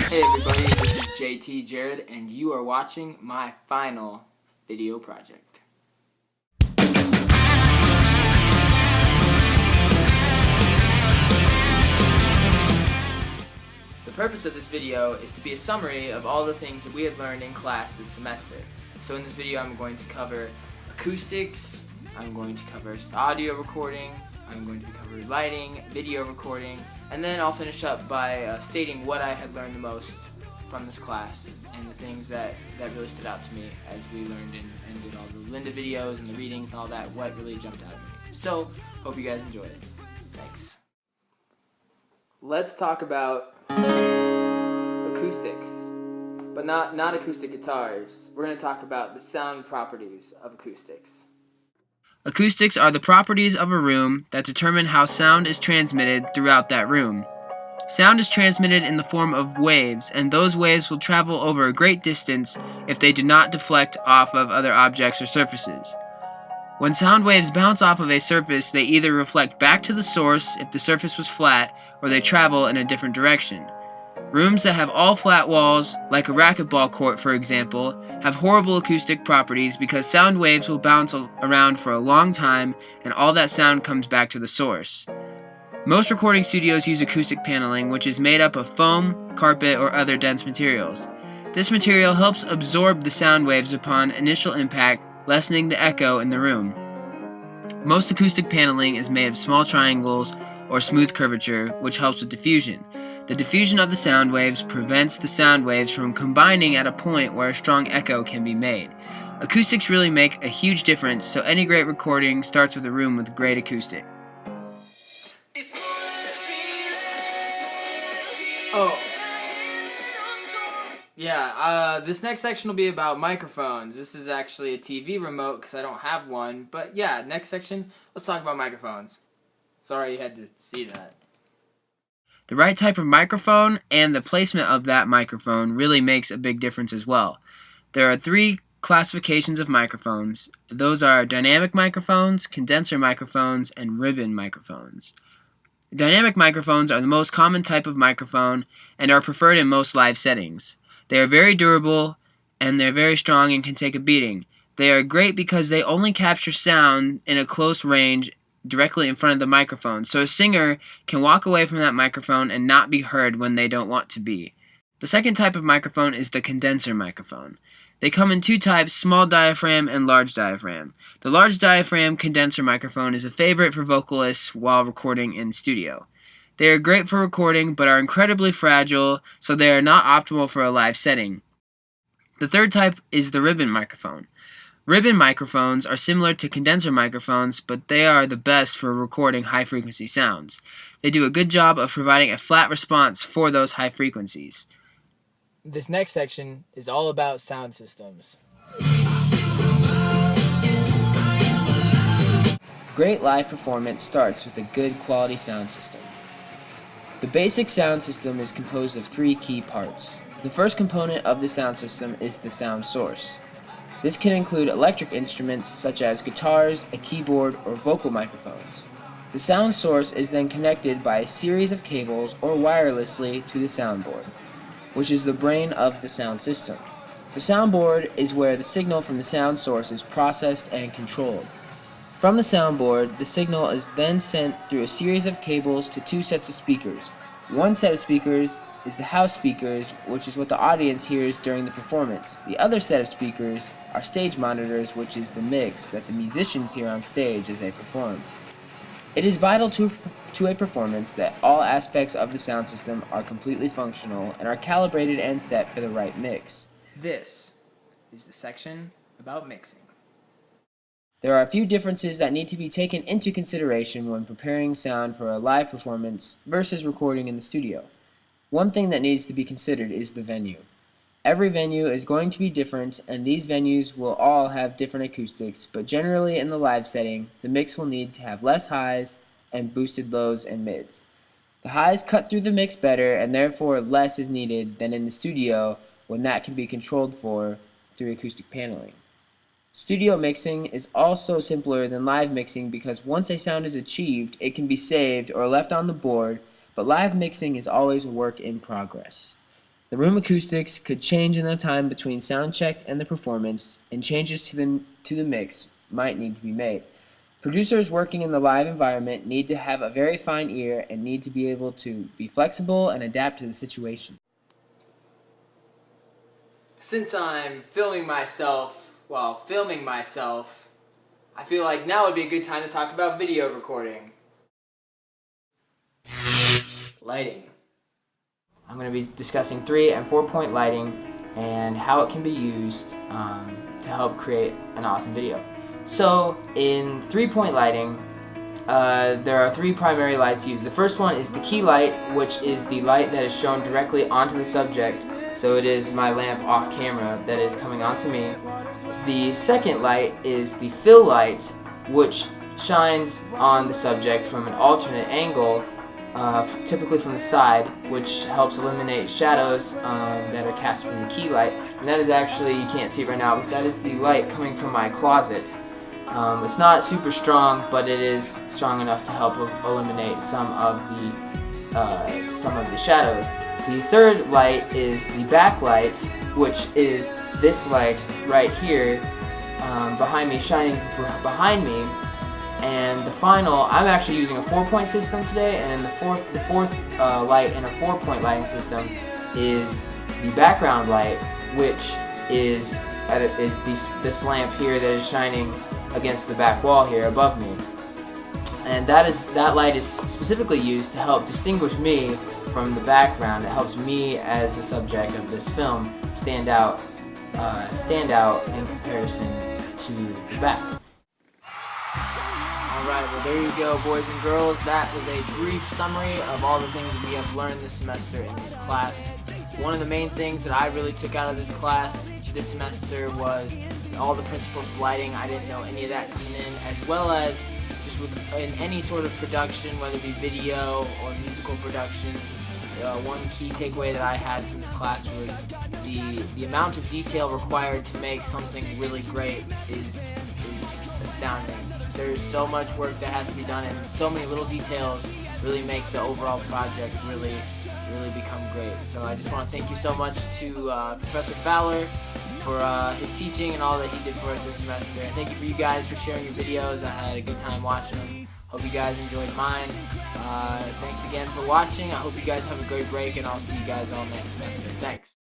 Hey everybody, this is JT Jared, and you are watching my final video project. The purpose of this video is to be a summary of all the things that we have learned in class this semester. So in this video I'm going to cover acoustics, I'm going to cover audio recording, I'm going to cover lighting, video recording, and then I'll finish up by stating what I had learned the most from this class and the things that really stood out to me as we learned and did all the Linda videos and the readings and all that, what really jumped out at me. So, hope you guys enjoyed it. Thanks. Let's talk about acoustics, but not acoustic guitars. We're going to talk about the sound properties of acoustics. Acoustics are the properties of a room that determine how sound is transmitted throughout that room. Sound is transmitted in the form of waves, and those waves will travel over a great distance if they do not deflect off of other objects or surfaces. When sound waves bounce off of a surface, they either reflect back to the source if the surface was flat, or they travel in a different direction. Rooms that have all flat walls, like a racquetball court for example, have horrible acoustic properties because sound waves will bounce around for a long time and all that sound comes back to the source. Most recording studios use acoustic paneling, which is made up of foam, carpet, or other dense materials. This material helps absorb the sound waves upon initial impact, lessening the echo in the room. Most acoustic paneling is made of small triangles or smooth curvature, which helps with diffusion. The diffusion of the sound waves prevents the sound waves from combining at a point where a strong echo can be made. Acoustics really make a huge difference, so any great recording starts with a room with great acoustic. This next section will be about microphones. This is actually a TV remote because I don't have one, but yeah, next section, let's talk about microphones. Sorry you had to see that. The right type of microphone and the placement of that microphone really makes a big difference as well. There are 3 classifications of microphones. Those are dynamic microphones, condenser microphones, and ribbon microphones. Dynamic microphones are the most common type of microphone and are preferred in most live settings. They are very durable and they're very strong and can take a beating. They are great because they only capture sound in a close range directly in front of the microphone, so a singer can walk away from that microphone and not be heard when they don't want to be. The second type of microphone is the condenser microphone. They come in 2 types, small diaphragm and large diaphragm. The large diaphragm condenser microphone is a favorite for vocalists while recording in studio. They are great for recording but are incredibly fragile, so they are not optimal for a live setting. The third type is the ribbon microphone. Ribbon microphones are similar to condenser microphones, but they are the best for recording high-frequency sounds. They do a good job of providing a flat response for those high frequencies. This next section is all about sound systems. Great live performance starts with a good quality sound system. The basic sound system is composed of 3 key parts. The first component of the sound system is the sound source. This can include electric instruments such as guitars, a keyboard, or vocal microphones. The sound source is then connected by a series of cables or wirelessly to the soundboard, which is the brain of the sound system. The soundboard is where the signal from the sound source is processed and controlled. From the soundboard, the signal is then sent through a series of cables to 2 sets of speakers. One set of speakers is the house speakers, which is what the audience hears during the performance. The other set of speakers are stage monitors, which is the mix that the musicians hear on stage as they perform. It is vital to a performance that all aspects of the sound system are completely functional and are calibrated and set for the right mix. This is the section about mixing. There are a few differences that need to be taken into consideration when preparing sound for a live performance versus recording in the studio. One thing that needs to be considered is the venue. Every venue is going to be different, and these venues will all have different acoustics, but generally in the live setting, the mix will need to have less highs and boosted lows and mids. The highs cut through the mix better, and therefore less is needed than in the studio when that can be controlled for through acoustic paneling. Studio mixing is also simpler than live mixing because once a sound is achieved, it can be saved or left on the board, but live mixing is always a work in progress. The room acoustics could change in the time between sound check and the performance, and changes to the mix might need to be made. Producers working in the live environment need to have a very fine ear and need to be able to be flexible and adapt to the situation. Since I'm filming myself while filming myself, I feel like now would be a good time to talk about video recording. Lighting. I'm going to be discussing 3- and 4-point lighting and how it can be used to help create an awesome video. So in 3-point lighting, there are 3 primary lights used. The first one is the key light, which is the light that is shown directly onto the subject. So it is my lamp off camera that is coming onto me. The second light is the fill light, which shines on the subject from an alternate angle, typically from the side, which helps eliminate shadows that are cast from the key light. And that is actually, you can't see it right now, but that is the light coming from my closet. It's not super strong, but it is strong enough to help eliminate some of the shadows. The third light is the backlight, which is this light right here behind me, shining behind me. And the final, I'm actually using a 4-point system today, and the fourth light in a 4-point lighting system is the background light, which is this lamp here that is shining against the back wall here above me. And that light is specifically used to help distinguish me from the background. It helps me as the subject of this film stand out in comparison to the back. Alright, well there you go, boys and girls. That was a brief summary of all the things we have learned this semester in this class. One of the main things that I really took out of this class this semester was all the principles of lighting. I didn't know any of that coming in, as well as just in any sort of production, whether it be video or musical production. One key takeaway that I had from this class was the amount of detail required to make something really great is astounding. There's so much work that has to be done, and so many little details really make the overall project really become great. So I just want to thank you so much to Professor Fowler for his teaching and all that he did for us this semester. And thank you for you guys for sharing your videos. I had a good time watching them. Hope you guys enjoyed mine. Thanks again for watching. I hope you guys have a great break, and I'll see you guys all next semester. Thanks.